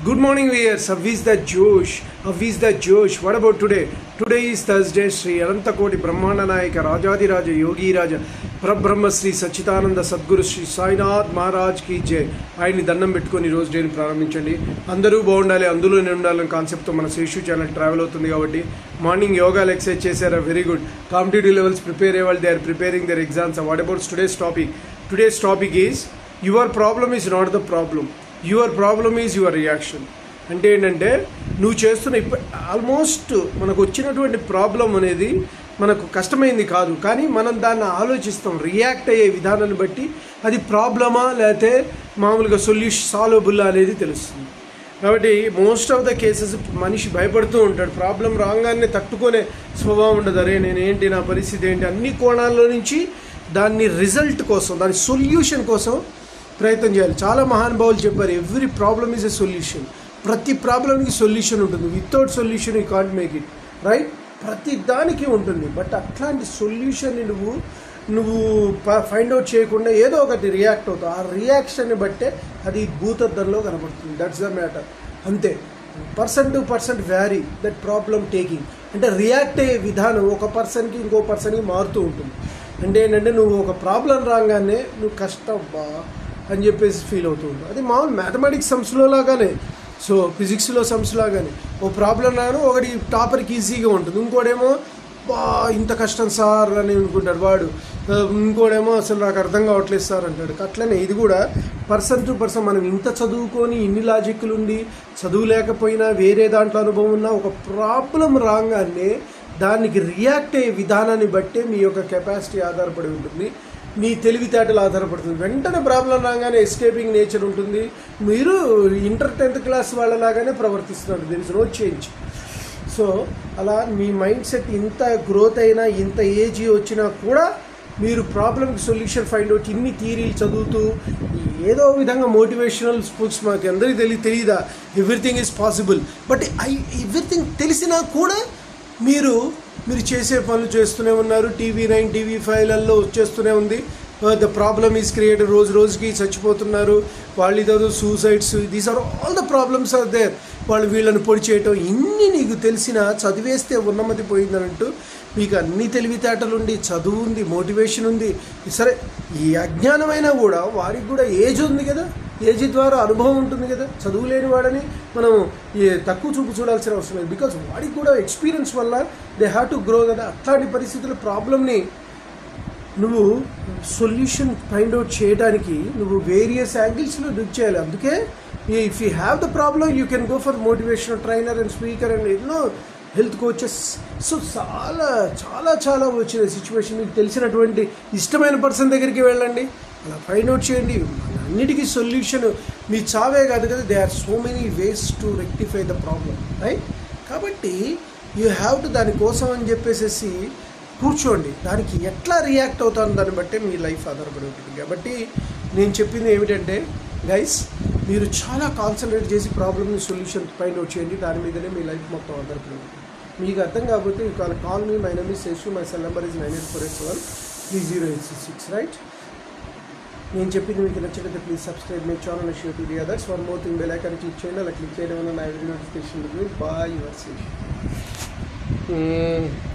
Good morning, viewers. How is the Josh? How is the Josh? What about today? Today is Thursday. Sri Anantakoti Brahmana Nayaka Rajadi Raja Yogi Raja Prabrahma Sri Sachidananda Sadguru Sri Sainath Maharaj ki jai. ఆయన్ని దండం పెట్టుకొని ఈ రోజు డేని ప్రారంభించండి. అందరూ బాగుండాలి, అందులోనే ఉండాలని కాన్సెప్ట్తో మన శేషు ఛానల్ ట్రావెల్ అవుతుంది కాబట్టి మార్నింగ్ యోగాలు ఎక్సర్సైజ్ చేశారా? Very good. Competitive levels prepare అయ్యే వాళ్ళు they are preparing their exams. What about today's topic? Today's topic is your problem is not the problem, your problem is your reaction. అంటే ఏంటంటే నువ్వు చేస్తున్న ఆల్మోస్ట్ మనకు వచ్చినటువంటి ప్రాబ్లం అనేది మనకు కష్టమైంది కాదు, కానీ మనం దాన్ని ఆలోచిస్తాం. రియాక్ట్ అయ్యే విధానాన్ని బట్టి అది ప్రాబ్లమా లేకపోతే మామూలుగా సాల్వబుల్ అనేది తెలుస్తుంది. కాబట్టి మోస్ట్ ఆఫ్ ద కేసెస్ మనిషి భయపడుతూ ఉంటాడు. ప్రాబ్లం రాగానే తట్టుకునే స్వభావం ఉండదు. అరే నేనేంటి, నా పరిస్థితి ఏంటి, అన్ని కోణాల్లో నుంచి దాన్ని రిజల్ట్ కోసం, దాని సొల్యూషన్ కోసం ప్రయత్నం చేయాలి. చాలా మహానుభావులు చెప్పారు, every problem is a solution. ప్రతి ప్రాబ్లంకి సొల్యూషన్ ఉంటుంది. Without solution you can't make it, right? ప్రతి దానికి ఉంటుంది. బట్ అట్లాంటి సొల్యూషన్ని నువ్వు ఫైండ్ అవుట్ చేయకుండా ఏదో ఒకటి రియాక్ట్ అవుతావు. ఆ రియాక్షన్ని బట్టే అది భూతద్దంలో కనబడుతుంది. That's the matter. అంతే. Person to person vary that problem taking. అంటే రియాక్ట్ అయ్యే విధానం ఒక పర్సన్కి ఇంకో పర్సన్కి మారుతూ ఉంటుంది. అంటే ఏంటంటే నువ్వు ఒక ప్రాబ్లం రాగానే నువ్వు కష్టం అని చెప్పేసి ఫీల్ అవుతూ ఉంటావు. అది మామూలు మ్యాథమెటిక్స్ సమ్స్లో లాగానే, సో ఫిజిక్స్లో సమ్స్ లాగానే. ఓ ప్రాబ్లం రాను ఒకటి టాపర్కి ఈజీగా ఉంటుంది, ఇంకోటేమో ఇంత కష్టం సార్ అని అనుకుంటాడు వాడు, ఇంకోటేమో అసలు నాకు అర్థం కావట్లేదు సార్ అంటాడు. అట్లనే ఇది కూడా పర్సన్ టు పర్సన్. మనం ఇంత చదువుకొని ఇన్ని లాజిక్లు ఉండి చదువు లేకపోయినా వేరే దాంట్లో అనుభవం ఉన్నా ఒక ప్రాబ్లం రాగానే దానికి రియాక్ట్ అయ్యే విధానాన్ని బట్టే మీ యొక్క కెపాసిటీ ఆధారపడి ఉంటుంది, మీ తెలివితేటలు ఆధారపడుతుంది. వెంటనే ప్రాబ్లం రాగానే ఎస్కేపింగ్ నేచర్ ఉంటుంది. మీరు ఇంటర్ 10th క్లాస్ వాళ్ళలాగానే ప్రవర్తిస్తున్నారు. There is no change. So అలా మీ మైండ్ సెట్ ఇంత గ్రోత్ అయినా, ఇంత ఏజ్ వచ్చినా కూడా మీరు ప్రాబ్లమ్కి సొల్యూషన్ ఫైండ్ అవుట్ ఇన్ని థియరీలు చదువుతూ ఏదో విధంగా మోటివేషనల్ స్పీక్స్ మాకు అందరికీ తెలియదా everything is possible. But everything తెలిసినా కూడా మీరు చేసే పనులు చేస్తూనే ఉన్నారు. TV9 TV5లలో వచ్చేస్తూనే ఉంది. The problem is created. రోజుకి చచ్చిపోతున్నారు వాళ్ళు. ఇదో suicides, these are all the problems are there. వాళ్ళు వీళ్ళని పొడి చేయటం, ఇన్ని నీకు తెలిసినా చదివేస్తే ఉన్నమతి పోయిందనంటూ మీకు అన్ని తెలివితేటలుండి, చదువు ఉంది, మోటివేషన్ ఉంది. సరే ఈ అజ్ఞానమైనా కూడా వారికి కూడా ఏజ్ ఉంది కదా, ఏజ్ ద్వారా అనుభవం ఉంటుంది కదా. చదువు లేని వాడని మనం తక్కువ చూపు చూడాల్సిన అవసరం లేదు. బికాజ్ వాడికి కూడా ఎక్స్పీరియన్స్ వల్ల దే హ్యావ్ టు గ్రో కదా. అట్లాంటి పరిస్థితుల్లో ప్రాబ్లమ్ని నువ్వు సొల్యూషన్ ఫైండ్ అవుట్ చేయడానికి నువ్వు వేరియస్ యాంగిల్స్లో డుక్ చేయాలి. అందుకే if you have the problem you can go for motivational trainer and speaker and ఎన్నో హెల్త్ కోచెస్. సో చాలా చాలా చాలా వచ్చిన సిచ్యువేషన్. మీకు తెలిసినటువంటి ఇష్టమైన పర్సన్ దగ్గరికి వెళ్ళండి, అలా ఫైండ్ అవుట్ చేయండి. అన్నిటికీ సొల్యూషన్ మీ చావే కాదు కదా. They are so many ways to rectify the problem, right? కాబట్టి యూ హ్యావ్ టు దానికోసం అని చెప్పేసి కూర్చోండి. దానికి ఎట్లా రియాక్ట్ అవుతాను దాన్ని బట్టే మీ లైఫ్ ఆధారపడి ఉంటుంది. కాబట్టి నేను చెప్పింది ఏమిటంటే గైస్, మీరు చాలా కాన్సన్ట్రేట్ చేసి ప్రాబ్లమ్ని సొల్యూషన్ ఫైండ్ అవుట్ చేయండి. దాని మీదనే మీ లైఫ్ మొత్తం ఆధారపడి ఉంటుంది. మీకు అర్థం కాకపోతే you call me. My name is Seshu. My cell number is 9848730866, right? నేను చెప్పింది మీకు నచ్చినట్లయితే please subscribe my channel and share to the others. One more thing, bell icon click చేయండి. అలా క్లిక్ చేయడం వల్ల నా నోటిఫికేషన్ ఉంటుంది. Bye, your Seshu.